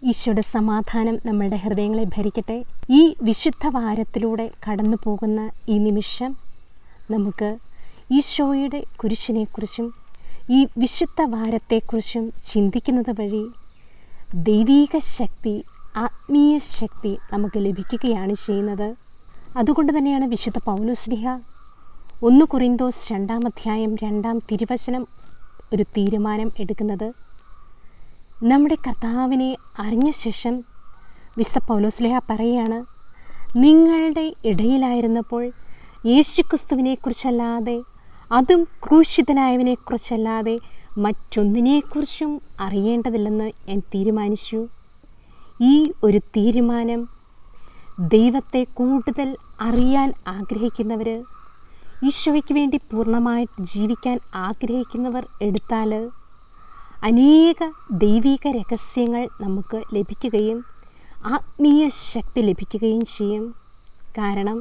ഈശോയുടെ സമാധാനം നമ്മളുടെ ഹൃദയങ്ങളെ ഭരിക്കട്ടെ. ഈ വിശുദ്ധ വാരത്തിലൂടെ കടന്നു പോകുന്ന ഈ നിമിഷം നമുക്ക് ഈശോയുടെ കുരിശിനെക്കുറിച്ചും ഈ വിശുദ്ധ വാരത്തെക്കുറിച്ചും ചിന്തിക്കുന്നത് വഴി ദൈവീക ശക്തി, ആത്മീയ ശക്തി നമുക്ക് ലഭിക്കുകയാണ് ചെയ്യുന്നത്. അതുകൊണ്ട് തന്നെയാണ് വിശുദ്ധ പൗലോസ്ലീഹ 1 കൊരിന്തോസ് 2-ാം അധ്യായം 2-ാം തിരുവചനം ഒരു തീരുമാനം എടുക്കുന്നത്. നമ്മുടെ കർത്താവിനെ അറിഞ്ഞ ശേഷം വിശുദ്ധ പൗലോസ്ലീഹ പറയുകയാണ്, നിങ്ങളുടെ ഇടയിലായിരുന്നപ്പോൾ യേശുക്രിസ്തുവിനെക്കുറിച്ചല്ലാതെ, അതും ക്രൂശിതനായവനെക്കുറിച്ചല്ലാതെ മറ്റൊന്നിനെക്കുറിച്ചും അറിയേണ്ടതില്ലെന്ന് ഞാൻ തീരുമാനിച്ചു. ഈ ഒരു തീരുമാനം ദൈവത്തെ കൂടുതൽ അറിയാൻ ആഗ്രഹിക്കുന്നവർ, ഈശോയ്ക്ക് വേണ്ടി പൂർണ്ണമായിട്ട് ജീവിക്കാൻ ആഗ്രഹിക്കുന്നവർ എടുത്താൽ അനേക ദൈവിക രഹസ്യങ്ങൾ നമുക്ക് ലഭിക്കുകയും ആത്മീയ ശക്തി ലഭിക്കുകയും ചെയ്യും. കാരണം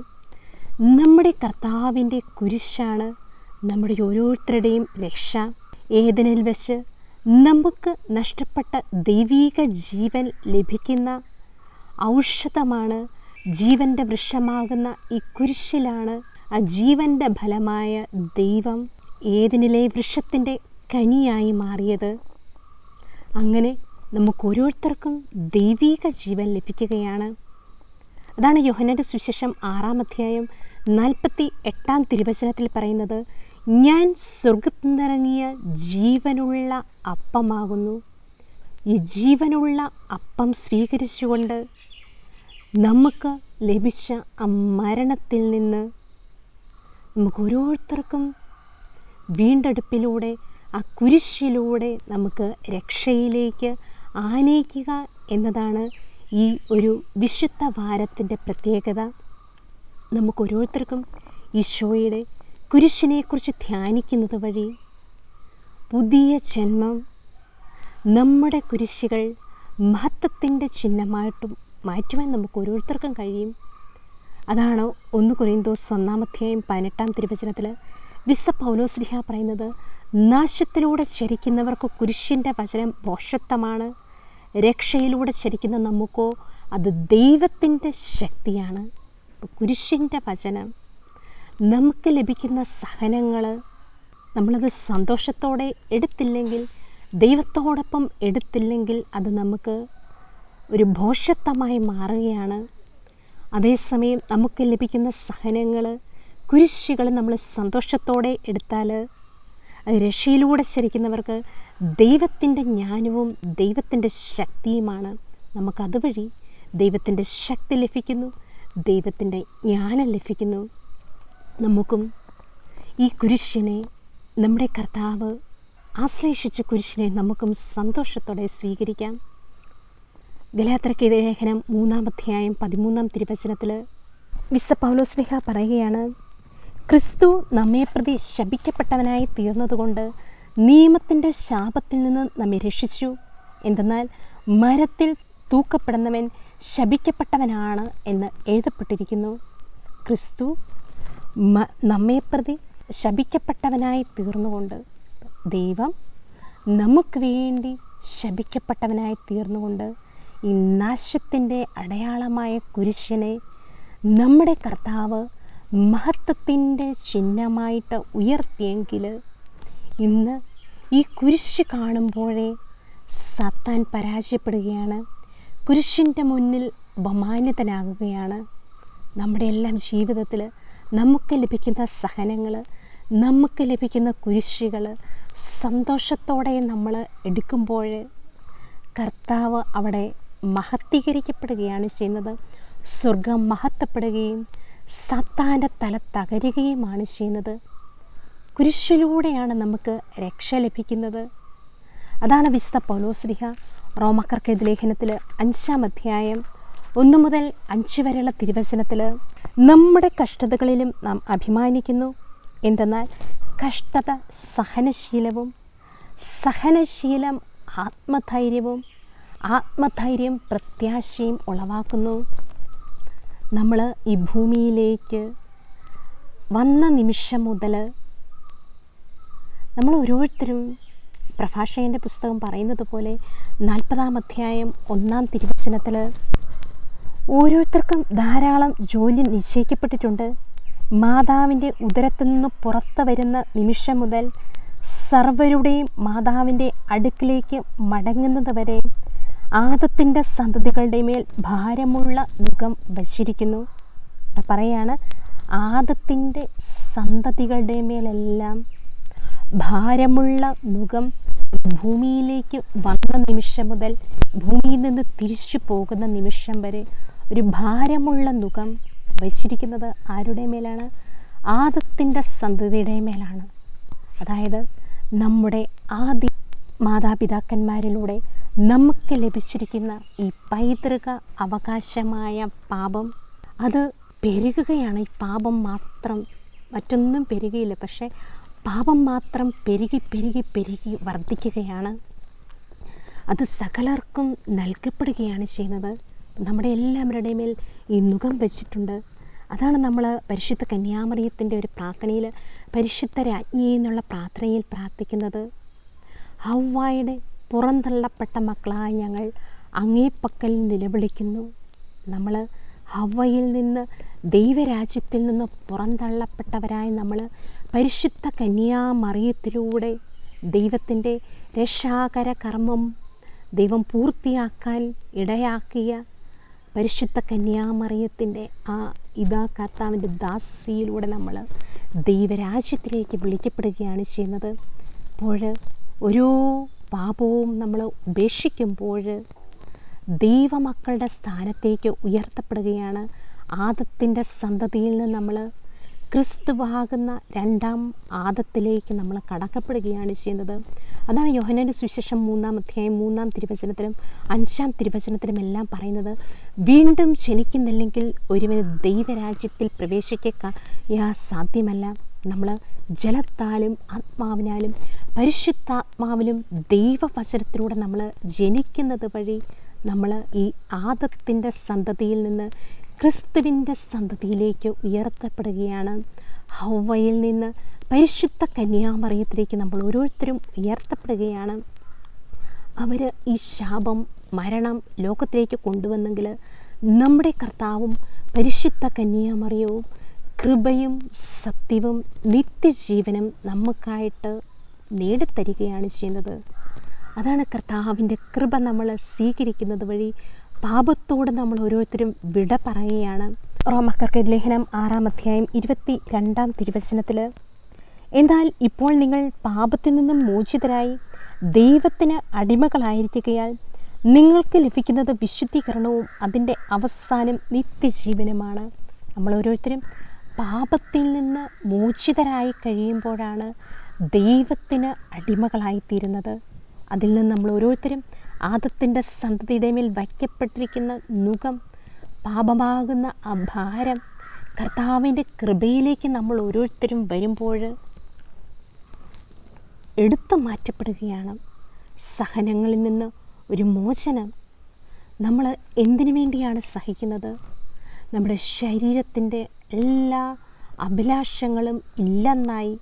നമ്മുടെ കർത്താവിൻ്റെ കുരിശാണ് നമ്മുടെ ഓരോരുത്തരുടെയും രക്ഷ. ഏദനിൽ വെച്ച് നമുക്ക് നഷ്ടപ്പെട്ട ദൈവിക ജീവൻ ലഭിക്കുന്ന ഔഷധമാണ് ജീവൻ്റെ വൃക്ഷമാകുന്ന ഈ കുരിശിലാണ് ആ ജീവൻ്റെ ഫലമായ ദൈവം ഏദനിലെ വൃക്ഷത്തിൻ്റെ കനിയായി മാറിയത്. അങ്ങനെ നമുക്ക് ഓരോരുത്തർക്കും ദൈവിക ജീവൻ ലഭിക്കുകയാണ്. അതാണ് യോഹന്നാൻ്റെ സുവിശേഷം 6-ാം അധ്യായം 48-ാം തിരുവചനത്തിൽ പറയുന്നത്, ഞാൻ സ്വർഗ്ഗത്തിൽ നിന്നിറങ്ങിയ ജീവനുള്ള അപ്പമാകുന്നു. ഈ ജീവനുള്ള അപ്പം സ്വീകരിച്ചുകൊണ്ട് നമുക്ക് ലഭിച്ച ആ മരണത്തിൽ നിന്ന് നമുക്ക് ഓരോരുത്തർക്കും വീണ്ടെടുപ്പിലൂടെ, ആ കുരിശിലൂടെ നമുക്ക് രക്ഷയിലേക്ക് ആനയിക്കുക എന്നതാണ് ഈ ഒരു വിശുദ്ധ വാരത്തിൻ്റെ പ്രത്യേകത. നമുക്ക് ഓരോരുത്തർക്കും ഈശോയുടെ കുരിശിനെക്കുറിച്ച് ധ്യാനിക്കുന്നത് വഴി പുതിയ ജന്മം, നമ്മുടെ കുരിശുകൾ മഹത്വത്തിൻ്റെ ചിഹ്നമായിട്ടും മാറ്റുവാൻ നമുക്ക് ഓരോരുത്തർക്കും കഴിയും. അതാണ് 1 കൊരിന്തോസ് 1-ാം അധ്യായം 18-ാം തിരുവചനത്തിൽ വിശുദ്ധ പൗലോസ്ലീഹ പറയുന്നത്, നാശത്തിലൂടെ ചരിക്കുന്നവർക്ക് കുരിശിൻ്റെ വചനം ഭോഷത്വമാണ്, രക്ഷയിലൂടെ ചരിക്കുന്ന നമുക്കോ അത് ദൈവത്തിൻ്റെ ശക്തിയാണ്. കുരിശിൻ്റെ വചനം നമുക്ക് ലഭിക്കുന്ന സഹനങ്ങൾ നമ്മളത് സന്തോഷത്തോടെ എടുത്തില്ലെങ്കിൽ, ദൈവത്തോടൊപ്പം എടുത്തില്ലെങ്കിൽ അത് നമുക്ക് ഒരു ഭോഷത്വമായി മാറുകയാണ്. അതേസമയം നമുക്ക് ലഭിക്കുന്ന സഹനങ്ങൾ, കുരിശുകൾ നമ്മൾ സന്തോഷത്തോടെ എടുത്താൽ അത് രക്ഷയിലൂടെ ചരിക്കുന്നവർക്ക് ദൈവത്തിൻ്റെ ജ്ഞാനവും ദൈവത്തിൻ്റെ ശക്തിയുമാണ്. നമുക്കതുവഴി ദൈവത്തിൻ്റെ ശക്തി ലഭിക്കുന്നു, ദൈവത്തിൻ്റെ ജ്ഞാനം ലഭിക്കുന്നു. നമുക്കും ഈ കുരിശിനെ, നമ്മുടെ കർത്താവ് ആശ്ലേഷിച്ച കുരിശിനെ നമുക്കും സന്തോഷത്തോടെ സ്വീകരിക്കാം. ഗലാത്യർക്ക് ലേഖനം 3-ാം അധ്യായം 13-ാം തിരുവചനത്തിൽ വിശുദ്ധ പൗലോസ്ലീഹ പറയുകയാണ്, ക്രിസ്തു നമ്മെ പ്രതി ശപിക്കപ്പെട്ടവനായി തീർന്നതുകൊണ്ട് നിയമത്തിൻ്റെ ശാപത്തിൽ നിന്ന് നമ്മെ രക്ഷിച്ചു. എന്തെന്നാൽ മരത്തിൽ തൂക്കപ്പെടുന്നവൻ ശപിക്കപ്പെട്ടവനാണ് എന്ന് എഴുതപ്പെട്ടിരിക്കുന്നു. ക്രിസ്തു നമ്മെ പ്രതി ശപിക്കപ്പെട്ടവനായി തീർന്നുകൊണ്ട്, ദൈവം നമുക്ക് വേണ്ടി ശപിക്കപ്പെട്ടവനായി തീർന്നുകൊണ്ട് ഈ നാശത്തിൻ്റെ അടയാളമായ കുരിശിനെ നമ്മുടെ കർത്താവ് മഹത്വത്തിൻ്റെ ചിഹ്നമായിട്ട് ഉയർത്തിയെങ്കിൽ ഇന്ന് ഈ കുരിശ് കാണുമ്പോഴേ സാത്താൻ പരാജയപ്പെടുകയാണ്, കുരിശിൻ്റെ മുന്നിൽ ബഹുമാന്യതനാകുകയാണ്. നമ്മുടെ എല്ലാം ജീവിതത്തിൽ നമുക്ക് ലഭിക്കുന്ന സഹനങ്ങൾ, നമുക്ക് ലഭിക്കുന്ന കുരിശുകൾ സന്തോഷത്തോടെ നമ്മൾ എടുക്കുമ്പോൾ കർത്താവ് അവിടെ മഹത്വീകരിക്കപ്പെടുകയാണ് ചെയ്യുന്നത്. സ്വർഗം മഹത്വപ്പെടുകയും സാത്താൻ്റെ തല തകരുകയുമാണ് ചെയ്യുന്നത്. കുരിശിലൂടെയാണ് നമുക്ക് രക്ഷ ലഭിക്കുന്നത്. അതാണ് വിശുദ്ധ പൗലോസ്ലീഹ റോമാക്കാർക്ക് ലേഖനത്തിൽ 5-ാം അധ്യായം 1 മുതൽ 5 വരെയുള്ള തിരുവചനത്തിൽ, നമ്മുടെ കഷ്ടതകളിലും നാം അഭിമാനിക്കുന്നു. എന്തെന്നാൽ കഷ്ടത സഹനശീലവും, സഹനശീലം ആത്മധൈര്യവും, ആത്മധൈര്യം പ്രത്യാശയും ഉളവാക്കുന്നു. നമ്മൾ ഈ ഭൂമിയിലേക്ക് വന്ന നിമിഷം മുതൽ നമ്മൾ ഓരോരുത്തരും പ്രഭാഷകൻ്റെ പുസ്തകം പറയുന്നത് പോലെ 40-ാം അധ്യായം 1-ാം തിരുവചനത്തിൽ ഓരോരുത്തർക്കും ധാരാളം ജോലി നിശ്ചയിക്കപ്പെട്ടിട്ടുണ്ട്. മാതാവിൻ്റെ ഉദരത്തിൽ നിന്ന് പുറത്തു വരുന്ന നിമിഷം മുതൽ സർവരുടെയും മാതാവിൻ്റെ അടുക്കിലേക്ക് മടങ്ങുന്നത് വരെ ആദത്തിൻ്റെ സന്തതികളുടെ മേൽ ഭാരമുള്ള നുകം വച്ചിരിക്കുന്നു. പറയാണ്, ആദത്തിൻ്റെ സന്തതികളുടെ മേലെല്ലാം ഭാരമുള്ള നുകം ഭൂമിയിലേക്ക് വന്ന നിമിഷം മുതൽ ഭൂമിയിൽ നിന്ന് തിരിച്ചു പോകുന്ന നിമിഷം വരെ ഒരു ഭാരമുള്ള നുകം വച്ചിരിക്കുന്നത് ആരുടെ മേലാണ്? ആദത്തിൻ്റെ സന്തതിയുടെ മേലാണ്. അതായത് നമ്മുടെ ആദ്യ മാതാപിതാക്കന്മാരിലൂടെ നമുക്ക് ലഭിച്ചിരിക്കുന്ന ഈ പൈതൃക അവകാശമായ പാപം, അത് പെരുകുകയാണ്. ഈ പാപം മാത്രം, മറ്റൊന്നും പെരുകയില്ല, പക്ഷേ പാപം മാത്രം പെരുകി പെരുകി പെരുകി വർദ്ധിക്കുകയാണ്. അത് സകലർക്കും നൽകപ്പെടുകയാണ് ചെയ്യുന്നത്. നമ്മുടെ എല്ലാവരുടെ മേൽ ഈ നുകം വെച്ചിട്ടുണ്ട്. അതാണ് നമ്മൾ പരിശുദ്ധ കന്യാമറിയത്തിൻ്റെ ഒരു പ്രാർത്ഥനയിൽ, പരിശുദ്ധ രാജ്ഞി എന്നുള്ള പ്രാർത്ഥനയിൽ പ്രാർത്ഥിക്കുന്നത്. ഹവ്വായുടെ പുറന്തള്ളപ്പെട്ട മക്കളായ ഞങ്ങൾ അങ്ങേപ്പക്കൽ നിലവിളിക്കുന്നു. നമ്മൾ ഹവ്വയിൽ നിന്ന്, ദൈവരാജ്യത്തിൽ നിന്ന് പുറന്തള്ളപ്പെട്ടവരായി നമ്മൾ പരിശുദ്ധ കന്യാമറിയത്തിലൂടെ ദൈവത്തിൻ്റെ രക്ഷാകര കർമ്മം ദൈവം പൂർത്തിയാക്കാൻ ഇടയാക്കിയ പരിശുദ്ധ കന്യാമറിയത്തിൻ്റെ ഇതാ കർത്താവിൻ്റെ ദാസിയിലൂടെ നമ്മൾ ദൈവരാജ്യത്തിലേക്ക് വിളിക്കപ്പെടുകയാണ് ചെയ്യുന്നത്. അപ്പോൾ ഓരോ പാപവും നമ്മൾ ഉപേക്ഷിക്കുമ്പോൾ ദൈവമക്കളുടെ സ്ഥാനത്തേക്ക് ഉയർത്തപ്പെടുകയാണ്. ആദത്തിൻ്റെ സന്തതിയിൽ നിന്ന് നമ്മൾ ക്രിസ്തുവാകുന്ന രണ്ടാം ആദത്തിലേക്ക് നമ്മൾ കടക്കപ്പെടുകയാണ് ചെയ്യുന്നത്. അതാണ് യോഹന്നാൻ്റെ സുവിശേഷം 3-ാം അധ്യായം 3-ാം തിരുവചനത്തിലും 5-ാം തിരുവചനത്തിലും എല്ലാം പറയുന്നത്. വീണ്ടും ജനിക്കുന്നില്ലെങ്കിൽ ഒരുവന് ദൈവരാജ്യത്തിൽ പ്രവേശിക്കാൻ സാധ്യമല്ല. നമ്മൾ ജലത്താലും ആത്മാവിനാലും പരിശുദ്ധാത്മാവിലും ദൈവവചനത്തിലൂടെ നമ്മൾ ജനിക്കുന്നത് വഴി നമ്മൾ ഈ ആദത്തിൻ്റെ സന്തതിയിൽ നിന്ന് ക്രിസ്തുവിൻ്റെ സന്തതിയിലേക്ക് ഉയർത്തപ്പെടുകയാണ്. ഹവ്വയിൽ നിന്ന് പരിശുദ്ധ കന്യാമറിയത്തിലേക്ക് നമ്മൾ ഓരോരുത്തരും ഉയർത്തപ്പെടുകയാണ്. അവർ ഈ ശാപം, മരണം ലോകത്തിലേക്ക് കൊണ്ടുവന്നെങ്കിൽ നമ്മുടെ കർത്താവും പരിശുദ്ധ കന്യാമറിയവും കൃപയും സത്യവും നിത്യജീവനും നമുക്കായിട്ട് നേടിത്തരികയാണ് ചെയ്യുന്നത്. അതാണ് കർത്താവിൻ്റെ കൃപ നമ്മൾ സ്വീകരിക്കുന്നത് വഴി പാപത്തോട് നമ്മൾ ഓരോരുത്തരും വിട പറയുകയാണ്. റോമാക്കാർക്ക് ലേഖനം 6-ാം അധ്യായം 22-ാം തിരുവചനത്തിൽ, എന്നാൽ ഇപ്പോൾ നിങ്ങൾ പാപത്തിൽ നിന്നും മോചിതരായി ദൈവത്തിന് അടിമകളായിരിക്കുകയാൽ നിങ്ങൾക്ക് ലഭിക്കുന്നത് വിശുദ്ധീകരണവും അതിൻ്റെ അവസാനം നിത്യജീവനുമാണ്. നമ്മൾ ഓരോരുത്തരും പാപത്തിൽ നിന്ന് മോചിതരായി കഴിയുമ്പോഴാണ് ദൈവത്തിന് അടിമകളായിത്തീരുന്നത്. അതിൽ നിന്ന് നമ്മൾ ഓരോരുത്തരും ആദത്തിൻ്റെ സന്തതിയുടെ മേൽ വയ്ക്കപ്പെട്ടിരിക്കുന്ന നുകം, പാപമാകുന്ന ആ ഭാരം കർത്താവിൻ്റെ കൃപയിലേക്ക് നമ്മൾ ഓരോരുത്തരും വരുമ്പോൾ എടുത്തു മാറ്റപ്പെടുകയാണ്. സഹനങ്ങളിൽ നിന്ന് ഒരു മോചനം. നമ്മൾ എന്തിനു വേണ്ടിയാണ് സഹിക്കുന്നത്? നമ്മുടെ ശരീരത്തിൻ്റെ എല്ലാ അഭിലാഷങ്ങളും ഇല്ലെന്നായി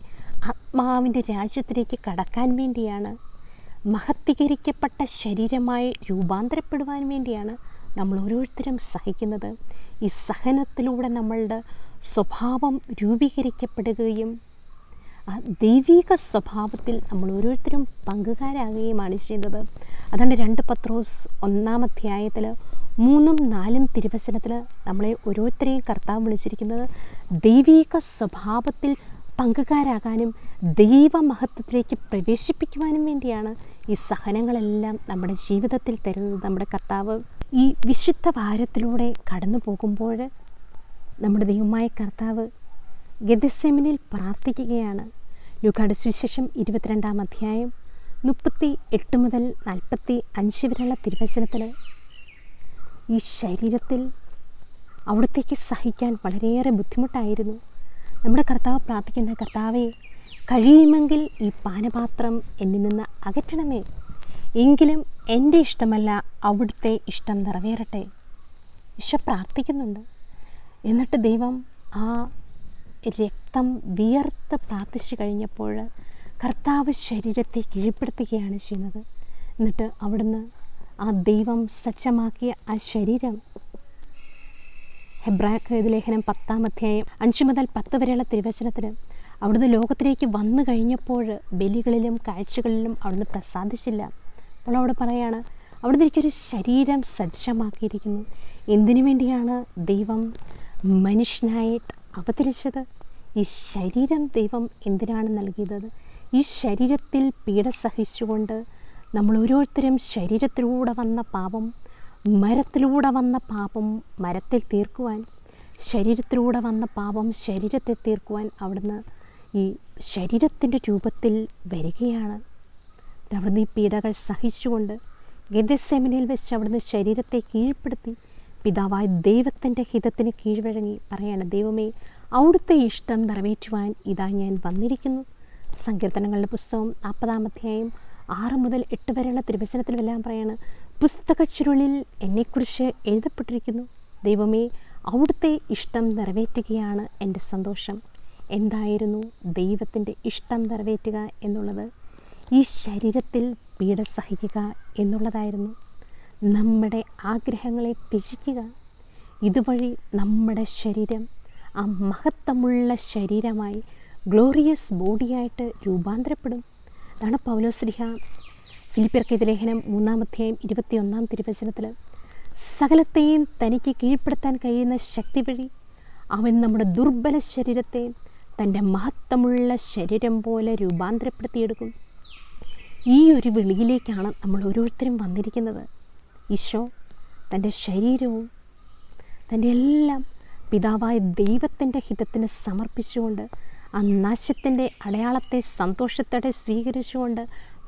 ആത്മാവിൻ്റെ രാജ്യത്തിലേക്ക് കടക്കാൻ വേണ്ടിയാണ്. മഹത്വീകരിക്കപ്പെട്ട ശരീരമായി രൂപാന്തരപ്പെടുവാൻ വേണ്ടിയാണ് നമ്മൾ ഓരോരുത്തരും സഹിക്കുന്നത്. ഈ സഹനത്തിലൂടെ നമ്മളുടെ സ്വഭാവം രൂപീകരിക്കപ്പെടുകയും ആ ദൈവിക സ്വഭാവത്തിൽ നമ്മൾ ഓരോരുത്തരും പങ്കുകാരാകുകയുമാണ് ചെയ്യുന്നത്. അതാണ് 2 പത്രോസ് 1-ാം അധ്യായത്തിൽ 3-4 തിരുവചനത്തിൽ നമ്മളെ ഓരോരുത്തരെയും കർത്താവ് വിളിച്ചിരിക്കുന്നത് ദൈവിക സ്വഭാവത്തിൽ പങ്കുകാരാകാനും ദൈവമഹത്വത്തിലേക്ക് പ്രവേശിപ്പിക്കുവാനും വേണ്ടിയാണ് ഈ സഹനങ്ങളെല്ലാം നമ്മുടെ ജീവിതത്തിൽ തരുന്നത് നമ്മുടെ കർത്താവ്. ഈ വിശുദ്ധ വാരത്തിലൂടെ കടന്നു പോകുമ്പോൾ നമ്മുടെ ദൈവമായ കർത്താവ് ഗെത്സെമനിൽ പ്രാർത്ഥിക്കുകയാണ്. ലൂക്കായുടെ സുവിശേഷം 22-ാം അധ്യായം 38 മുതൽ 45 വരെയുള്ള തിരുവചനത്തിൽ ഈ ശരീരത്തിൽ അവിടത്തേക്ക് സഹിക്കാൻ വളരെയേറെ ബുദ്ധിമുട്ടായിരുന്നു. നമ്മുടെ കർത്താവ് പ്രാർത്ഥിക്കുന്ന, കർത്താവേ, കഴിയുമെങ്കിൽ ഈ പാനപാത്രം എന്നിൽ നിന്ന് അകറ്റണമേ, എങ്കിലും എൻ്റെ ഇഷ്ടമല്ല അവിടുത്തെ ഇഷ്ടം നിറവേറട്ടെ. ഈശോ പ്രാർത്ഥിക്കുന്നുണ്ട്. എന്നിട്ട് ദൈവം ആ രക്തം വിയർത്ത് പ്രാർത്ഥിച്ചു കഴിഞ്ഞപ്പോൾ കർത്താവ് ശരീരത്തെ കീഴ്പ്പെടുത്തുകയാണ് ചെയ്യുന്നത്. എന്നിട്ട് അവിടുന്ന് ആ ദൈവം സജ്ജമാക്കിയ ആ ശരീരം, ഹെബ്രായർക്ക് ലേഖനം 10-ാം അധ്യായം 5 മുതൽ 10 വരെയുള്ള തിരുവചനത്തിൽ അവിടുന്ന് ലോകത്തിലേക്ക് വന്നു കഴിഞ്ഞപ്പോൾ ബലികളിലും കാഴ്ചകളിലും അവിടുന്ന് പ്രസാദിച്ചില്ല. അപ്പോൾ അവിടെ പറയാണ്, അവിടുന്ന് എനിക്കൊരു ശരീരം സജ്ജമാക്കിയിരിക്കുന്നു. എന്തിനു വേണ്ടിയാണ് ദൈവം മനുഷ്യനായിട്ട് അവതരിച്ചത്? ഈ ശരീരം ദൈവം എന്തിനാണ് നൽകിയത്? ഈ ശരീരത്തിൽ പീഡ സഹിച്ചുകൊണ്ട് നമ്മൾ ഓരോരുത്തരും ശരീരത്തിലൂടെ വന്ന പാപം, മരത്തിലൂടെ വന്ന പാപം മരത്തിൽ തീർക്കുവാൻ, ശരീരത്തിലൂടെ വന്ന പാപം ശരീരത്തിൽ തീർക്കുവാൻ അവിടുന്ന് ഈ ശരീരത്തിൻ്റെ രൂപത്തിൽ വരികയാണ്. അവിടുന്ന് ഈ പീഡകൾ സഹിച്ചുകൊണ്ട് ഗെത്സെമനയിൽ വെച്ച് അവിടുന്ന് ശരീരത്തെ കീഴ്പ്പെടുത്തി പിതാവായ ദൈവത്തിൻ്റെ ഹിതത്തിന് കീഴ്വഴങ്ങി പറയാണ്, ദൈവമേ, അവിടുത്തെ ഇഷ്ടം നിറവേറ്റുവാൻ ഇതാ ഞാൻ വന്നിരിക്കുന്നു. സങ്കീർത്തനങ്ങളുടെ പുസ്തകം 40-ാം അധ്യായം 6 മുതൽ 8 വരെയുള്ള തിരുവചനത്തിലെല്ലാം പറയാണ്, പുസ്തക ചുരുളിൽ എന്നെക്കുറിച്ച് എഴുതപ്പെട്ടിരിക്കുന്നു. ദൈവമേ, അവിടുത്തെ ഇഷ്ടം നിറവേറ്റുകയാണ് എൻ്റെ സന്തോഷം. എന്തായിരുന്നു ദൈവത്തിൻ്റെ ഇഷ്ടം നിറവേറ്റുക എന്നുള്ളത്? ഈ ശരീരത്തിൽ പീഡ സഹിക്കുക എന്നുള്ളതായിരുന്നു. നമ്മുടെ ആഗ്രഹങ്ങളെ ത്യജിക്കുക. ഇതുവഴി നമ്മുടെ ശരീരം ആ മഹത്വമുള്ള ശരീരമായി, ഗ്ലോറിയസ് ബോഡിയായിട്ട് രൂപാന്തരപ്പെടും. അതാണ് പൗലോസ്ലീഹ ഫിലിപ്പിയർക്ക് ലേഖനം 3-ാം അധ്യായം 21-ാം തിരുവചനത്തിൽ, സകലത്തെയും തനിക്ക് കീഴ്പ്പെടുത്താൻ കഴിയുന്ന ശക്തി വഴി അവൻ നമ്മുടെ ദുർബല ശരീരത്തെ തൻ്റെ മഹത്വമുള്ള ശരീരം പോലെ രൂപാന്തരപ്പെടുത്തിയെടുക്കും. ഈ ഒരു വിളിയിലേക്കാണ് നമ്മൾ ഓരോരുത്തരും വന്നിരിക്കുന്നത്. ഈശോ തൻ്റെ ശരീരവും തൻ്റെ എല്ലാം പിതാവായ ദൈവത്തിൻ്റെ ഹിതത്തിന് സമർപ്പിച്ചുകൊണ്ട് ആ നാശത്തിൻ്റെ അടയാളത്തെ സന്തോഷത്തോടെ സ്വീകരിച്ചുകൊണ്ട്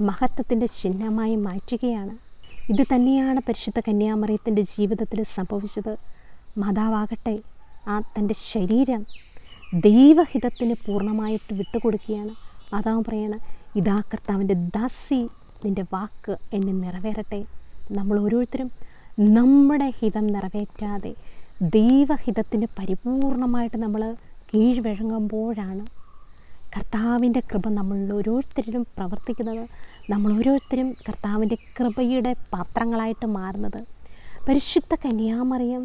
മഹത്വത്തിൻ്റെ ചിഹ്നമായി മാറ്റുകയാണ്. ഇത് തന്നെയാണ് പരിശുദ്ധ കന്യാമറിയത്തിൻ്റെ ജീവിതത്തിൽ സംഭവിച്ചത്. മാതാവാകട്ടെ ആ തൻ്റെ ശരീരം ദൈവഹിതത്തിന് പൂർണ്ണമായിട്ട് വിട്ടുകൊടുക്കുകയാണ്. മാതാവ് പറയാണ്, ഇതാ കർത്താവിൻ്റെ ദാസി, നിൻ്റെ വാക്ക് എന്നെ നിറവേറട്ടെ. നമ്മൾ ഓരോരുത്തരും നമ്മുടെ ഹിതം നിറവേറ്റാതെ ദൈവഹിതത്തിന് പരിപൂർണമായിട്ട് നമ്മൾ കീഴ്വഴങ്ങുമ്പോഴാണ് കർത്താവിൻ്റെ കൃപ നമ്മളിൽ ഓരോരുത്തരിലും പ്രവർത്തിക്കുന്നത്. നമ്മൾ ഓരോരുത്തരും കർത്താവിൻ്റെ കൃപയുടെ പാത്രങ്ങളായിട്ട് മാറുന്നത്. പരിശുദ്ധ കന്യാമറിയം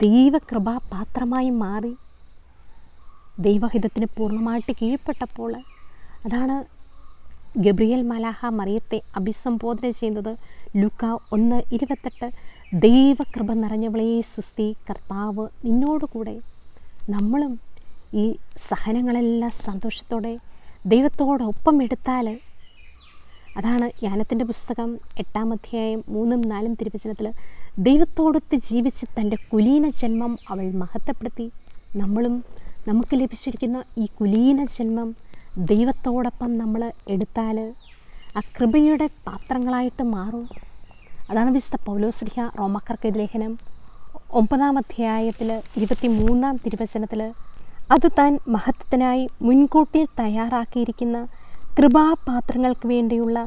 ദൈവകൃപാ പാത്രമായി മാറി ദൈവഹിതത്തിന് പൂർണ്ണമായിട്ട് കീഴ്പ്പെട്ടപ്പോൾ, അതാണ് ഗബ്രിയേൽ മാലാഖ മറിയത്തെ അഭിസംബോധന ചെയ്യുന്നത്. ലൂക്കാ 1:28, ദൈവകൃപ നിറഞ്ഞവളേ സുസ്തി, കർത്താവ് നിന്നോടുകൂടെ. നമ്മളും ഈ സഹനങ്ങളെല്ലാം സന്തോഷത്തോടെ ദൈവത്തോടൊപ്പം എടുത്താൽ, അതാണ് യാനത്തിൻ്റെ പുസ്തകം 8-ാം അധ്യായം 3-4 തിരുവചനത്തിൽ, ദൈവത്തോടൊത്ത് ജീവിച്ച് തൻ്റെ കുലീന ജന്മം അവൾ മഹത്വപ്പെടുത്തി. നമ്മളും നമുക്ക് ലഭിച്ചിരിക്കുന്ന ഈ കുലീന ജന്മം ദൈവത്തോടൊപ്പം നമ്മൾ എടുത്താൽ ആ കൃപയുടെ പാത്രങ്ങളായിട്ട് മാറും. അതാണ് വിശുദ്ധ പൗലോസ്ലീഹ റോമാക്കാർക്ക് ലേഖനം 9-ാം അധ്യായത്തിൽ 23-ാം തിരുവചനത്തിൽ, അത് താൻ മഹത്വത്തിനായി മുൻകൂട്ടി തയ്യാറാക്കിയിരിക്കുന്ന കൃപാപാത്രങ്ങൾക്ക് വേണ്ടിയുള്ള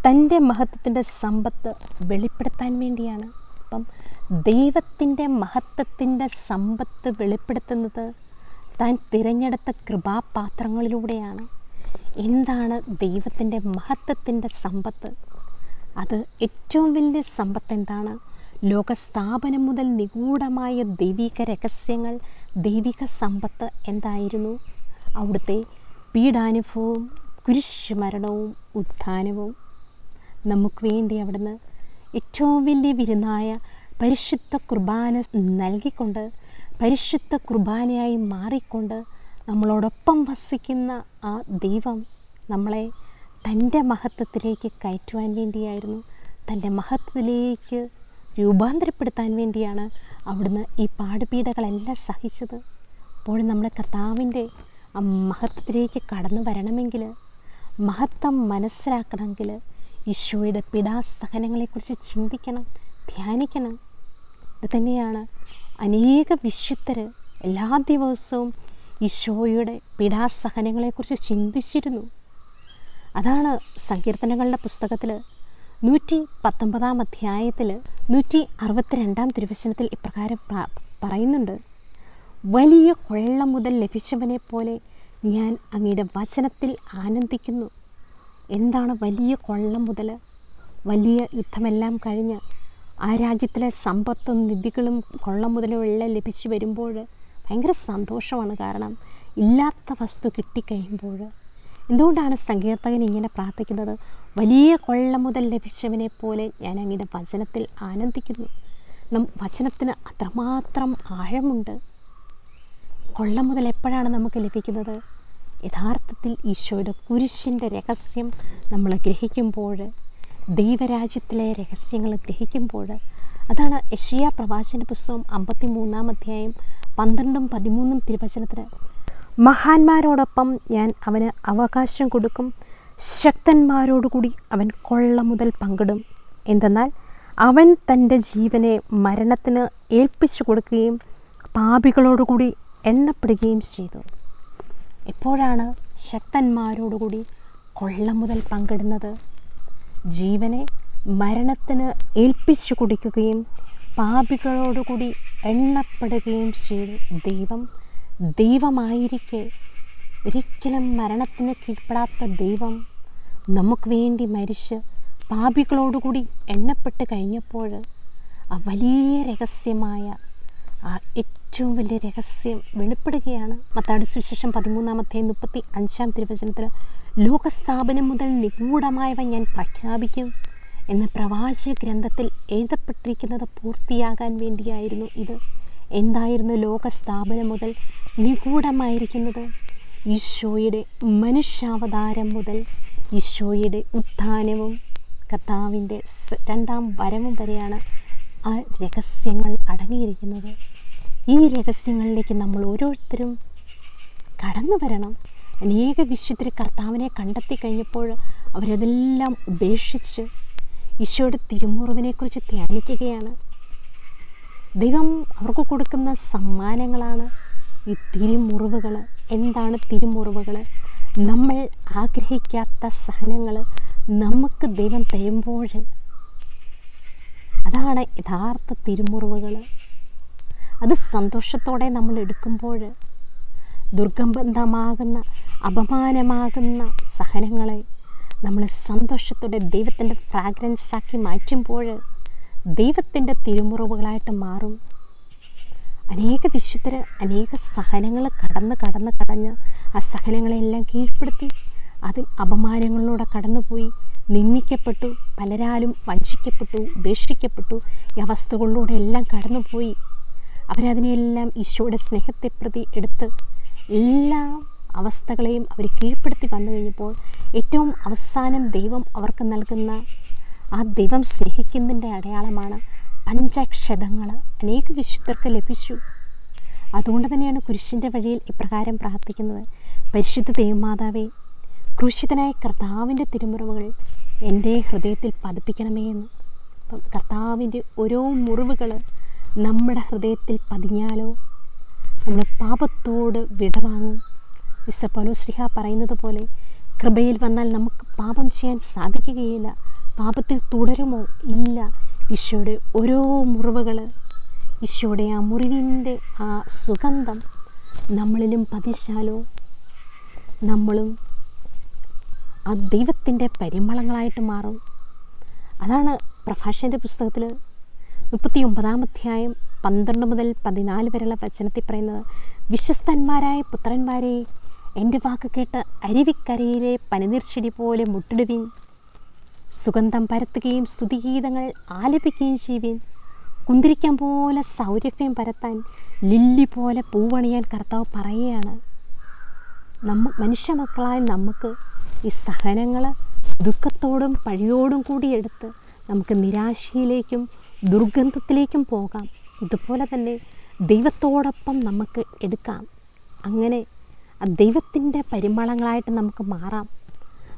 തൻ്റെ മഹത്വത്തിൻ്റെ സമ്പത്ത് വെളിപ്പെടുത്താൻ വേണ്ടിയാണ്. അപ്പം ദൈവത്തിൻ്റെ മഹത്വത്തിൻ്റെ സമ്പത്ത് വെളിപ്പെടുത്തുന്നത് താൻ തിരഞ്ഞെടുത്ത കൃപാപാത്രങ്ങളിലൂടെയാണ്. എന്താണ് ദൈവത്തിൻ്റെ മഹത്വത്തിൻ്റെ സമ്പത്ത്? അത് ഏറ്റവും വലിയ സമ്പത്ത് എന്താണ്? ലോകസ്ഥാപനം മുതൽ നിഗൂഢമായ ദൈവിക രഹസ്യങ്ങൾ, ദൈവിക സമ്പത്ത് എന്തായിരുന്നു? അവിടുത്തെ പീഡാനുഭവവും കുരിശുമരണവും ഉത്ഥാനവും. നമുക്ക് വേണ്ടി അവിടുന്ന് ഏറ്റവും വലിയ വിരുന്നായ പരിശുദ്ധ കുർബാന നൽകിക്കൊണ്ട്, പരിശുദ്ധ കുർബാനയായി മാറിക്കൊണ്ട് നമ്മളോടൊപ്പം വസിക്കുന്ന ആ ദൈവം നമ്മളെ തൻ്റെ മഹത്വത്തിലേക്ക് കയറ്റുവാൻ വേണ്ടിയായിരുന്നു, തൻ്റെ മഹത്വത്തിലേക്ക് രൂപാന്തരപ്പെടുത്താൻ വേണ്ടിയാണ് അവിടുന്ന് ഈ പാടുപീഡകളെല്ലാം സഹിച്ചത്. അപ്പോൾ നമ്മൾ കർത്താവിൻ്റെ ആ മഹത്വത്തിലേക്ക് കടന്നു വരണമെങ്കിൽ, മഹത്വം മനസ്സിലാക്കണമെങ്കിൽ ഈശോയുടെ പീഡാസഹനങ്ങളെക്കുറിച്ച് ചിന്തിക്കണം, ധ്യാനിക്കണം. ഇത് തന്നെയാണ് അനേക വിശുദ്ധർ എല്ലാ ദിവസവും ഈശോയുടെ പീഡാസഹനങ്ങളെക്കുറിച്ച് ചിന്തിച്ചിരുന്നു. അതാണ് സങ്കീർത്തനങ്ങളുടെ പുസ്തകത്തിൽ 119-ാം അധ്യായത്തിൽ 162-ാം തിരുവചനത്തിൽ ഇപ്രകാരം പറയുന്നുണ്ട്, വലിയ കൊള്ള മുതൽ ലഭിച്ചവനെ പോലെ ഞാൻ അങ്ങയുടെ വചനത്തിൽ ആനന്ദിക്കുന്നു. എന്താണ് വലിയ കൊള്ള മുതൽ, വലിയ യുദ്ധമെല്ലാം കഴിഞ്ഞ് ആ രാജ്യത്തിലെ സമ്പത്തും നിധികളും കൊള്ള മുതലും എല്ലാം ലഭിച്ചു വരുമ്പോൾ ഭയങ്കര സന്തോഷമാണ്. കാരണം ഇല്ലാത്ത വസ്തു കിട്ടിക്കഴിയുമ്പോൾ എന്തുകൊണ്ടാണ് സങ്കീർത്തകൻ ഇങ്ങനെ പ്രാർത്ഥിക്കുന്നത്? വലിയ കൊള്ള മുതൽ ലഭിച്ചവനെ പോലെ ഞാൻ അങ്ങയുടെ വചനത്തിൽ ആനന്ദിക്കുന്നു. വചനത്തിന് അത്രമാത്രം ആഴമുണ്ട്. കൊള്ള മുതൽ എപ്പോഴാണ് നമുക്ക് ലഭിക്കുന്നത്? യഥാർത്ഥത്തിൽ ഈശോയുടെ കുരിശിൻ്റെ രഹസ്യം നമ്മൾ ഗ്രഹിക്കുമ്പോൾ, ദൈവരാജ്യത്തിലെ രഹസ്യങ്ങൾ ഗ്രഹിക്കുമ്പോൾ. അതാണ് യെശയ്യാ പ്രവാചകൻ്റെ പുസ്തകം 53-ാം അധ്യായം 12-13 തിരുവചനത്തിൽ, മഹാന്മാരോടൊപ്പം ഞാൻ അവന് അവകാശം കൊടുക്കും, ശക്തന്മാരോടുകൂടി അവൻ കൊള്ള മുതൽ പങ്കിടും. എന്തെന്നാൽ അവൻ തൻ്റെ ജീവനെ മരണത്തിന് ഏൽപ്പിച്ചു കൊടുക്കുകയും പാപികളോടുകൂടി എണ്ണപ്പെടുകയും ചെയ്തു. എപ്പോഴാണ് ശക്തന്മാരോടുകൂടി കൊള്ള മുതൽ പങ്കിടുന്നത്? ജീവനെ മരണത്തിന് ഏൽപ്പിച്ചു കൊടുക്കുകയും പാപികളോടുകൂടി എണ്ണപ്പെടുകയും ചെയ്തു. ദൈവമായിരിക്കെ ഒരിക്കലും മരണത്തിന് കീഴ്പ്പെടാത്ത ദൈവം നമുക്ക് വേണ്ടി മരിച്ച് പാപികളോടുകൂടി എണ്ണപ്പെട്ട് കഴിഞ്ഞപ്പോൾ ആ വലിയ രഹസ്യമായ ആ ഏറ്റവും വലിയ രഹസ്യം വെളിപ്പെടുകയാണ്. മത്തായിയുടെ സുവിശേഷം 13-ാം അധ്യായം 35-ാം തിരുവചനത്തിൽ, ലോകസ്ഥാപനം മുതൽ നിഗൂഢമായവ ഞാൻ പ്രഖ്യാപിക്കും എന്ന പ്രവാചക ഗ്രന്ഥത്തിൽ എഴുതപ്പെട്ടിരിക്കുന്നത് പൂർത്തിയാകാൻ വേണ്ടിയായിരുന്നു ഇത്. എന്തായിരുന്നു ലോകസ്ഥാപനം മുതൽ നിഗൂഢമായിരിക്കുന്നത്? ഈശോയുടെ മനുഷ്യാവതാരം മുതൽ ഈശോയുടെ ഉത്ഥാനവും കർത്താവിൻ്റെ 2ാം വരവും വരെയാണ് ആ രഹസ്യങ്ങൾ അടങ്ങിയിരിക്കുന്നത്. ഈ രഹസ്യങ്ങളിലേക്ക് നമ്മൾ ഓരോരുത്തരും കടന്നു വരണം. അനേക വിശുദ്ധർ കർത്താവിനെ കണ്ടെത്തി കഴിഞ്ഞപ്പോൾ അവരതെല്ലാം ഉപേക്ഷിച്ച് ഈശോയുടെ തിരുമുറിവിനെക്കുറിച്ച് ധ്യാനിക്കുകയാണ്. ദൈവം അവർക്ക് കൊടുക്കുന്ന സമ്മാനങ്ങളാണ് ഈ തിരുമുറിവുകൾ. എന്താണ് തിരുമുറിവുകൾ? നമ്മൾ ആഗ്രഹിക്കാത്ത സഹനങ്ങൾ നമുക്ക് ദൈവം തരുമ്പോൾ, അതാണ് യഥാർത്ഥ തിരുമുറിവുകൾ. അത് സന്തോഷത്തോടെ നമ്മൾ എടുക്കുമ്പോൾ, ദുർഗന്ധമാകുന്ന അപമാനമാകുന്ന സഹനങ്ങളെ നമ്മൾ സന്തോഷത്തോടെ ദൈവത്തിൻ്റെ ഫ്രാഗ്രൻസാക്കി മാറ്റുമ്പോൾ ദൈവത്തിൻ്റെ തിരുമുറിവുകളായിട്ട് മാറും. അനേക വിശുദ്ധർ അനേക സഹനങ്ങൾ കടഞ്ഞ് ആ സഹനങ്ങളെല്ലാം കീഴ്പ്പെടുത്തി അത് അപമാനങ്ങളിലൂടെ കടന്നുപോയി, നിന്ദിക്കപ്പെട്ടു, പലരാലും വഞ്ചിക്കപ്പെട്ടു, ഉപേക്ഷിക്കപ്പെട്ടു. ഈ അവസ്ഥകളിലൂടെ എല്ലാം കടന്നുപോയി. അവരതിനെയെല്ലാം ഈശോയുടെ സ്നേഹത്തെ പ്രതി എടുത്ത് എല്ലാ അവസ്ഥകളെയും അവർ കീഴ്പ്പെടുത്തി വന്നു കഴിഞ്ഞപ്പോൾ ഏറ്റവും അവസാനം ദൈവം അവർക്ക് നൽകുന്ന ആ ദൈവം സ്നേഹിക്കുന്നതിൻ്റെ അടയാളമാണ് പഞ്ചക്ഷതങ്ങൾ. അനേക വിശുദ്ധർക്ക് ലഭിച്ചു. അതുകൊണ്ട് തന്നെയാണ് കുരിശിൻ്റെ വഴിയിൽ ഇപ്രകാരം പ്രാർത്ഥിക്കുന്നത്: പരിശുദ്ധ ദൈവമാതാവേ, ക്രൂശിതനായ കർത്താവിൻ്റെ തിരുമുറിവുകൾ എൻ്റെ ഹൃദയത്തിൽ പതിപ്പിക്കണമേ എന്ന്. അപ്പം കർത്താവിൻ്റെ ഓരോ മുറിവുകൾ നമ്മുടെ ഹൃദയത്തിൽ പതിഞ്ഞാലോ നമ്മൾ പാപത്തോട് വിടവാങ്ങും. വിശുദ്ധ പൗലോസ് പറയുന്നത് പോലെ, കൃപയിൽ വന്നാൽ നമുക്ക് പാപം ചെയ്യാൻ സാധിക്കുകയില്ല. പാപത്തിൽ തുടരുമോ? ഇല്ല. ഈശോയുടെ ഓരോ മുറിവുകൾ, ഈശോയുടെ ആ മുറിവിൻ്റെ ആ സുഗന്ധം നമ്മളിലും പതിച്ചാലോ നമ്മളും ആ ദൈവത്തിൻ്റെ പരിമളങ്ങളായിട്ട് മാറും. അതാണ് പ്രഭാഷകൻ്റെ പുസ്തകത്തിൽ 39-ാം അധ്യായം 12 മുതൽ 14 വരെയുള്ള വചനത്തിൽ പറയുന്നത്: വിശ്വസ്തന്മാരായ പുത്രന്മാരെ, എൻ്റെ വാക്ക് കേട്ട് അരുവിക്കരയിലെ പനിനീർച്ചെടി പോലെ മുട്ടിടുവിൻ. സുഗന്ധം പരത്തുകയും സ്തുതിഗീതങ്ങൾ ആലപിക്കുകയും ചെയ്യുവിൻ. കുന്തിരിക്കം പോലെ സൗരഭ്യം പരത്താൻ, ലില്ലി പോലെ പൂവണിയാൻ കർത്താവ് പറയുകയാണ്. മനുഷ്യമക്കളായ നമുക്ക് ഈ സഹനങ്ങൾ ദുഃഖത്തോടും പഴിയോടും കൂടി എടുത്ത് നമുക്ക് നിരാശയിലേക്കും ദുർഗന്ധത്തിലേക്കും പോകാം. ഇതുപോലെ തന്നെ ദൈവത്തോടൊപ്പം നമുക്ക് എടുക്കാം. അങ്ങനെ ആ ദൈവത്തിൻ്റെ പരിമളങ്ങളായിട്ട് നമുക്ക് മാറാം.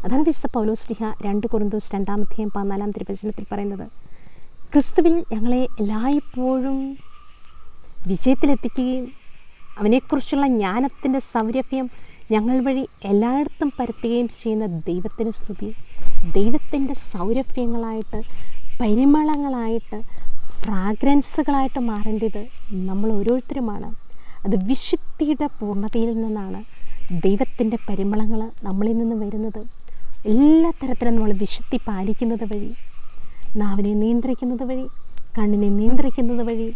അതാണ് വിശുദ്ധ പൗലോസ് 2 കൊരിന്തോസ് 2-ാം അധ്യായം 14-ാം തിരുവചനത്തിൽ പറയുന്നത്: ക്രിസ്തുവിൽ ഞങ്ങളെ എല്ലായ്പ്പോഴും വിജയത്തിലെത്തിക്കുകയും അവനെക്കുറിച്ചുള്ള ജ്ഞാനത്തിൻ്റെ സൗരഭ്യം ഞങ്ങൾ വഴി എല്ലായിടത്തും പരത്തുകയും ചെയ്യുന്ന ദൈവത്തിന് സ്തുതി. ദൈവത്തിൻ്റെ സൗരഭ്യങ്ങളായിട്ട്, പരിമളങ്ങളായിട്ട്, ഫ്രാഗ്രൻസുകളായിട്ട് മാറേണ്ടത് നമ്മൾ ഓരോരുത്തരുമാണ്. അത് വിശുദ്ധിയുടെ പൂർണ്ണതയിൽ നിന്നാണ് ദൈവത്തിൻ്റെ പരിമളങ്ങൾ നമ്മളിൽ നിന്ന് വരുന്നത്. എല്ലാ തരത്തിലും നമ്മൾ വിശുദ്ധി പാലിക്കുന്നത് വഴി, നാവിനെ നിയന്ത്രിക്കുന്നത് വഴി, കണ്ണിനെ നിയന്ത്രിക്കുന്നത് വഴി,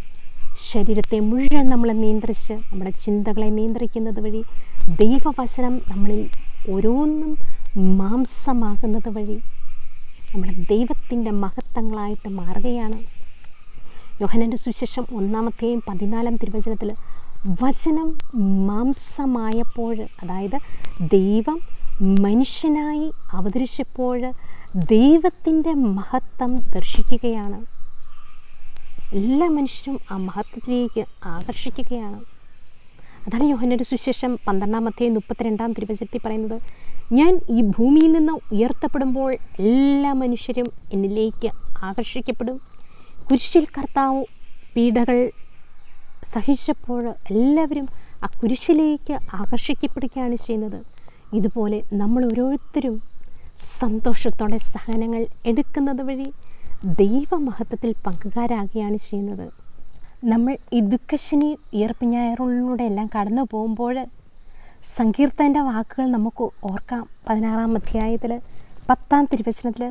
ശരീരത്തെ മുഴുവൻ നമ്മൾ നിയന്ത്രിച്ച് നമ്മുടെ ചിന്തകളെ നിയന്ത്രിക്കുന്നത് വഴി, ദൈവവചനം നമ്മളിൽ ഓരോന്നും മാംസമാകുന്നത് വഴി നമ്മൾ ദൈവത്തിൻ്റെ മഹത്വങ്ങളായിട്ട് മാറുകയാണ്. യോഹന്നാൻ്റെ സുവിശേഷം 1:14 വചനം മാംസമായപ്പോൾ, അതായത് ദൈവം മനുഷ്യനായി അവതരിച്ചപ്പോൾ ദൈവത്തിൻ്റെ മഹത്വം ദർശിക്കുകയാണ്. എല്ലാ മനുഷ്യരും ആ മഹത്വത്തിലേക്ക് ആകർഷിക്കുകയാണ്. അതാണ് യോഹന്നാൻ്റെ സുവിശേഷം 12:32 പറയുന്നത്, ഞാൻ ഈ ഭൂമിയിൽ നിന്ന് ഉയർത്തപ്പെടുമ്പോൾ എല്ലാ മനുഷ്യരും എന്നിലേക്ക് ആകർഷിക്കപ്പെടും. കുരിശിൽ കർത്താവ് പീഡകൾ സഹിച്ചപ്പോൾ എല്ലാവരും ആ കുരിശിലേക്ക് ആകർഷിക്കപ്പെടുകയാണ് ചെയ്യുന്നത്. ഇതുപോലെ നമ്മൾ ഓരോരുത്തരും സന്തോഷത്തോടെ സഹനങ്ങൾ എടുക്കുന്നത് വഴി ദൈവമഹത്വത്തിൽ പങ്കുകാരാകുകയാണ് ചെയ്യുന്നത്. നമ്മൾ ഈ ദുഃഖശനി ഉയർപ്പ് ഞായറുകളിലൂടെ എല്ലാം കടന്നു പോകുമ്പോൾ സങ്കീർത്തൻ്റെ വാക്കുകൾ നമുക്ക് ഓർക്കാം. 16-ാം അധ്യായത്തിൽ 10-ാം തിരുവചനത്തിൽ,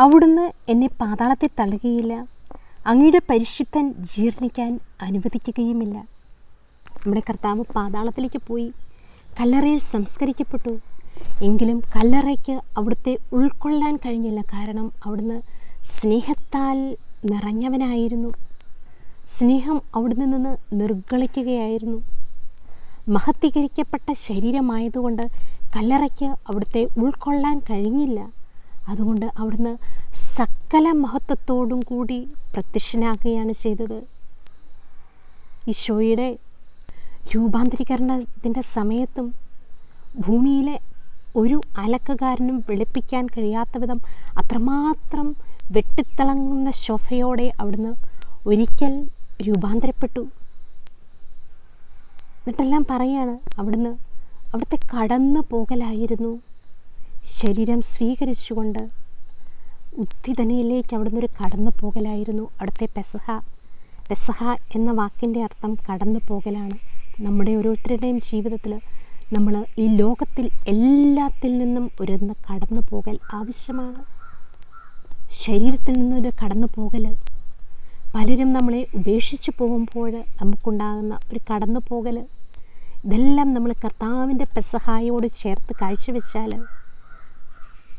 അവിടുന്ന് എന്നെ പാതാളത്തിൽ തള്ളുകയില്ല, അങ്ങയുടെ പരിശുദ്ധൻ ജീർണിക്കാൻ അനുവദിക്കുകയുമില്ല. നമ്മുടെ കർത്താവ് പാതാളത്തിലേക്ക് പോയി കല്ലറയിൽ സംസ്കരിക്കപ്പെട്ടു. എങ്കിലും കല്ലറയ്ക്ക് അവിടുത്തെ ഉൾക്കൊള്ളാൻ കഴിഞ്ഞില്ല. കാരണം അവിടുന്ന് സ്നേഹത്താൽ നിറഞ്ഞവനായിരുന്നു. സ്നേഹം അവിടുന്ന് നിന്ന് നിർഗളിക്കുകയായിരുന്നു. മഹത്വീകരിക്കപ്പെട്ട ശരീരമായതുകൊണ്ട് കല്ലറയ്ക്ക് അവിടുത്തെ ഉൾക്കൊള്ളാൻ കഴിഞ്ഞില്ല. അതുകൊണ്ട് അവിടുന്ന് സകല മഹത്വത്തോടും കൂടി പ്രത്യക്ഷനാകുകയാണ് ചെയ്തത്. ഈശോയുടെ രൂപാന്തരീകരണത്തിൻ്റെ സമയത്തും ഭൂമിയിലെ ഒരു അലക്കുകാരനും വെളുപ്പിക്കാൻ കഴിയാത്ത വിധം അത്രമാത്രം വെട്ടിത്തിളങ്ങുന്ന ശോഭയോടെ അവിടുന്ന് ഒരിക്കൽ രൂപാന്തരപ്പെട്ടു. എന്നിട്ടെല്ലാം പറയാണ്, അവിടുത്തെ കടന്നു പോകലായിരുന്നു. ശരീരം സ്വീകരിച്ചുകൊണ്ട് ഉദ്ധിതനയിലേക്ക് അവിടുന്ന് ഒരു കടന്നു പോകലായിരുന്നു അവിടുത്തെ പെസഹ എന്ന വാക്കിൻ്റെ അർത്ഥം കടന്നു പോകലാണ്. നമ്മുടെ ഓരോരുത്തരുടെയും ജീവിതത്തിൽ നമ്മൾ ഈ ലോകത്തിൽ എല്ലാത്തിൽ നിന്നും ഒരു കടന്നു പോകൽ ആവശ്യമാണ്. ശരീരത്തിൽ നിന്നൊരു കടന്നു പോകൽ, പലരും നമ്മളെ ഉപേക്ഷിച്ച് പോകുമ്പോൾ നമുക്കുണ്ടാകുന്ന ഒരു കടന്നു പോകൽ, ഇതെല്ലാം നമ്മൾ കർത്താവിൻ്റെ പെസഹായോട് ചേർത്ത് കാഴ്ചവെച്ചാൽ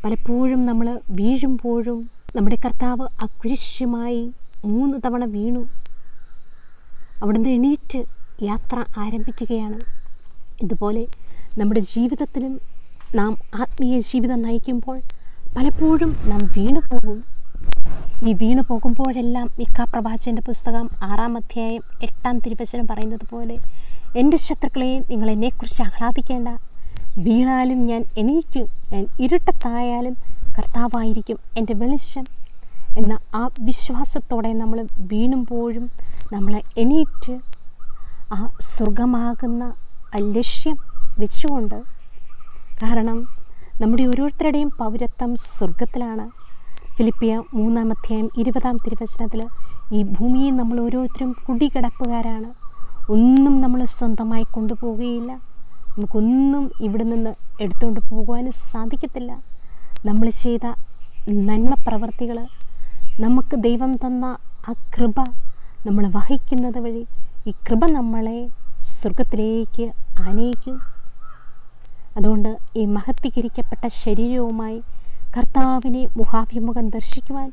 പലപ്പോഴും നമ്മൾ വീഴുമ്പോഴും നമ്മുടെ കർത്താവ് ആ കുരിശുമായി 3 തവണ വീണു. അവിടുന്ന് എണീറ്റ് യാത്ര ആരംഭിക്കുകയാണ്. ഇതുപോലെ നമ്മുടെ ജീവിതത്തിലും നാം ആത്മീയ ജീവിതം നയിക്കുമ്പോൾ പലപ്പോഴും നാം വീണു പോകും. ഈ വീണു പോകുമ്പോഴെല്ലാം മിക്കാ പ്രവാചകൻ്റെ പുസ്തകം 6-ാം അധ്യായം 8-ാം തിരുവചനം പറയുന്നത് പോലെ, എൻ്റെ ശത്രുക്കളെ, നിങ്ങൾ എന്നെക്കുറിച്ച് ആഹ്ലാദിക്കേണ്ട. വീണാലും ഞാൻ എണീക്കും, ഞാൻ ഇരുട്ടത്തായാലും കർത്താവായിരിക്കും എൻ്റെ വെളിച്ചം എന്ന ആ വിശ്വാസത്തോടെ നമ്മൾ വീണുമ്പോഴും നമ്മൾ എണീറ്റ് ആ സ്വർഗമാകുന്ന ആ ലക്ഷ്യം വെച്ചുകൊണ്ട്, കാരണം നമ്മുടെ ഓരോരുത്തരുടെയും പൗരത്വം സ്വർഗത്തിലാണ്. ഫിലിപ്പിയ 3-ാം അധ്യായം 20-ാം തിരുവചനത്തിൽ, ഈ ഭൂമിയിൽ നമ്മൾ ഓരോരുത്തരും കുടികിടപ്പുകാരാണ്. ഒന്നും നമ്മൾ സ്വന്തമായി കൊണ്ടുപോവുകയില്ല. നമുക്കൊന്നും ഇവിടെ നിന്ന് എടുത്തുകൊണ്ട് പോകുവാനും സാധിക്കത്തില്ല. നമ്മൾ ചെയ്ത നന്മ പ്രവർത്തികൾ, നമുക്ക് ദൈവം തന്ന ആ കൃപ നമ്മൾ വഹിക്കുന്നത് വഴി ഈ കൃപ നമ്മളെ സ്വർഗത്തിലേക്ക് ആനയിക്കും. അതുകൊണ്ട് ഈ മഹത്വീകരിക്കപ്പെട്ട ശരീരവുമായി കർത്താവിനെ മുഖാഭിമുഖം ദർശിക്കുവാൻ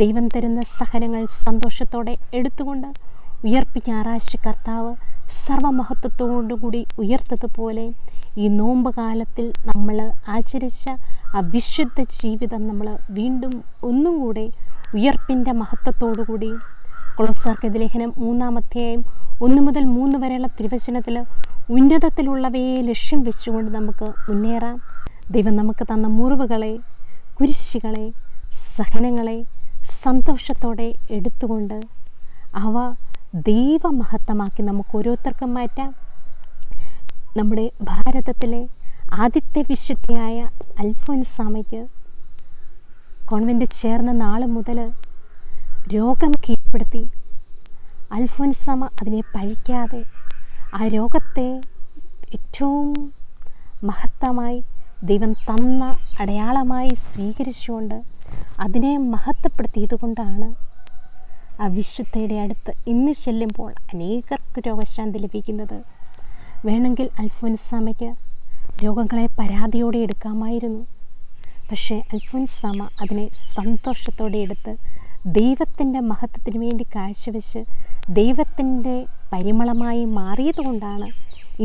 ദൈവം തരുന്ന സഹനങ്ങൾ സന്തോഷത്തോടെ എടുത്തുകൊണ്ട് ഉയർപ്പ് ഞായറാഴ്ച കർത്താവ് സർവമഹത്വത്തോടുകൂടി ഉയർത്തതുപോലെ ഈ നോമ്പ് കാലത്തിൽ നമ്മൾ ആചരിച്ച ആ വിശുദ്ധ ജീവിതം നമ്മൾ വീണ്ടും ഒന്നും കൂടെ ഉയർപ്പിൻ്റെ മഹത്വത്തോടുകൂടി കൊളോസ്യർക്കെതിരെ ലേഖനം 3-ാം അധ്യായം 1 മുതൽ 3 വരെയുള്ള തിരുവചനത്തിൽ ഉന്നതത്തിലുള്ളവയെ ലക്ഷ്യം വെച്ചുകൊണ്ട് നമുക്ക് മുന്നേറാം. ദൈവം നമുക്ക് തന്ന മുറിവുകളെ, കുരിശുകളെ, സഹനങ്ങളെ സന്തോഷത്തോടെ എടുത്തുകൊണ്ട് അവ ദൈവമഹത്വമാക്കി നമുക്ക് ഓരോരുത്തർക്കും മാറ്റാം. നമ്മുടെ ഭാരതത്തിലെ ആദ്യത്തെ വിശുദ്ധയായ അൽഫോൻസാമയ്ക്ക് കോൺവെൻ്റ് ചേർന്ന നാൾ മുതൽ രോഗം കീഴ്പ്പെടുത്തി. അൽഫോൻസാമ അതിനെ പഴിക്കാതെ ആ രോഗത്തെ ഏറ്റവും മഹത്തമായി ദൈവം തന്ന അടയാളമായി സ്വീകരിച്ചുകൊണ്ട് അതിനെ മഹത്വപ്പെടുത്തിയത് കൊണ്ടാണ് ആ വിശുദ്ധയുടെ അടുത്ത് ഇന്ന് ചെല്ലുമ്പോൾ അനേകർക്ക് രോഗശാന്തി ലഭിക്കുന്നത്. വേണമെങ്കിൽ അൽഫോൻസാമയ്ക്ക് രോഗങ്ങളെ പരാതിയോടെ എടുക്കാമായിരുന്നു. പക്ഷേ അൽഫോൻസാമ അതിനെ സന്തോഷത്തോടെ എടുത്ത് ദൈവത്തിൻ്റെ മഹത്വത്തിന് വേണ്ടി കാഴ്ചവെച്ച് ദൈവത്തിൻ്റെ പരിമളമായി മാറിയത് കൊണ്ടാണ്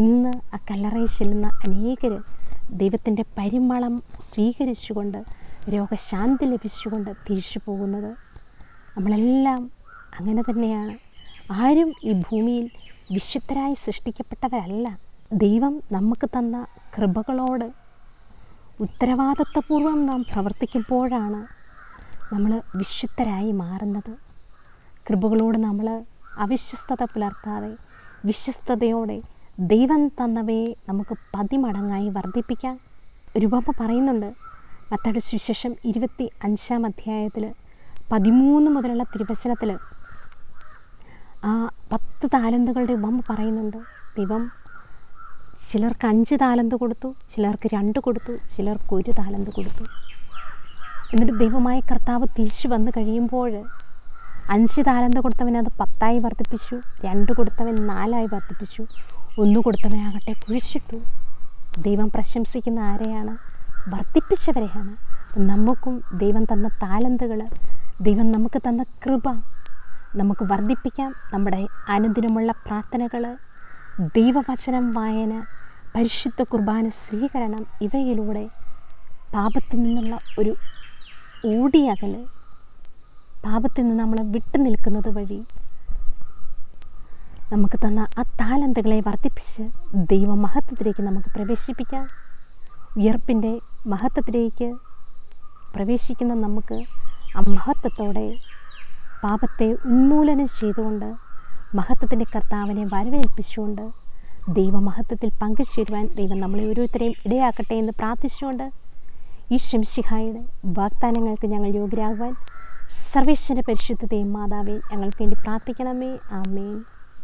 ഇന്ന് ആ കല്ലറയിൽ ചെല്ലുന്ന അനേകർ ദൈവത്തിൻ്റെ പരിമളം സ്വീകരിച്ചുകൊണ്ട് രോഗശാന്തി ലഭിച്ചുകൊണ്ട് തിരിച്ചു പോകുന്നത്. നമ്മളെല്ലാം അങ്ങനെ തന്നെയാണ്. ആരും ഈ ഭൂമിയിൽ വിശുദ്ധരായി സൃഷ്ടിക്കപ്പെട്ടവരല്ല. ദൈവം നമുക്ക് തന്ന കൃപകളോട് ഉത്തരവാദിത്വപൂർവ്വം നാം പ്രവർത്തിക്കുമ്പോഴാണ് നമ്മൾ വിശുദ്ധരായി മാറുന്നത്. കൃപകളോട് നമ്മൾ അവിശ്വസ്തത പുലർത്താതെ വിശ്വസ്തയോടെ ദൈവം തന്നവയെ നമുക്ക് 10 മടങ്ങായി വർദ്ധിപ്പിക്കാം. ഒരു ഉപമ പറയുന്നുണ്ട്. മത്തായിയുടെ സുവിശേഷം 25-ാം അധ്യായത്തിൽ 13 മുതലുള്ള തിരുവചനത്തിൽ ആ 10 താലന്തുകളുടെ ഉപമ പറയുന്നുണ്ട്. ദൈവം ചിലർക്ക് 5 താലന്ത് കൊടുത്തു, ചിലർക്ക് 2 കൊടുത്തു, ചിലർക്ക് 1 താലന്ത് കൊടുത്തു. എന്നിട്ട് ദൈവമായ കർത്താവ് തിരിച്ചു വന്നു കഴിയുമ്പോൾ 5 താലന്ത് കൊടുത്തവൻ അത് 10ആയി വർദ്ധിപ്പിച്ചു, 2 കൊടുത്തവൻ 4ആയി വർദ്ധിപ്പിച്ചു, 1 കൊടുത്തവനാകട്ടെ കുഴിച്ചിട്ടു. ദൈവം പ്രശംസിക്കുന്ന ആരെയാണ്? വർദ്ധിപ്പിച്ചവരെയാണ്. നമുക്കും ദൈവം തന്ന താലന്തുകൾ, ദൈവം നമുക്ക് തന്ന കൃപ നമുക്ക് വർദ്ധിപ്പിക്കാം. നമ്മുടെ അനുദിനമുള്ള പ്രാർത്ഥനകൾ, ദൈവവചനം വായന, പരിശുദ്ധ കുർബാന സ്വീകരണം, ഇവയിലൂടെ പാപത്തിൽ നിന്നുള്ള ഒരു ഓടിയകൽ, പാപത്തിൽ നിന്ന് നമ്മൾ വിട്ടു നിൽക്കുന്നത് വഴി നമുക്ക് തന്ന ആ താലന്തുകളെ വർദ്ധിപ്പിച്ച് ദൈവമഹത്വത്തിലേക്ക് നമുക്ക് പ്രവേശിപ്പിക്കാം. ഉയർപ്പിൻ്റെ മഹത്വത്തിലേക്ക് പ്രവേശിക്കുന്ന നമുക്ക് ആ മഹത്വത്തോടെ പാപത്തെ ഉന്മൂലനം ചെയ്തുകൊണ്ട് മഹത്വത്തിൻ്റെ കർത്താവിനെ വരവേൽപ്പിച്ചുകൊണ്ട് ദൈവമഹത്വത്തിൽ പങ്കുചേരുവാൻ ദൈവം നമ്മളെ ഓരോരുത്തരെയും ഇടയാക്കട്ടെ എന്ന് പ്രാർത്ഥിച്ചുകൊണ്ട് ഈ ശംശിഹായുടെ വാഗ്ദാനങ്ങൾക്ക് ഞങ്ങൾ യോഗ്യരാകുവാൻ സർവേശ്വരൻ്റെ പരിശുദ്ധതയും മാതാവേ ഞങ്ങൾക്ക് വേണ്ടി പ്രാർത്ഥിക്കണമേ. ആമേൻ.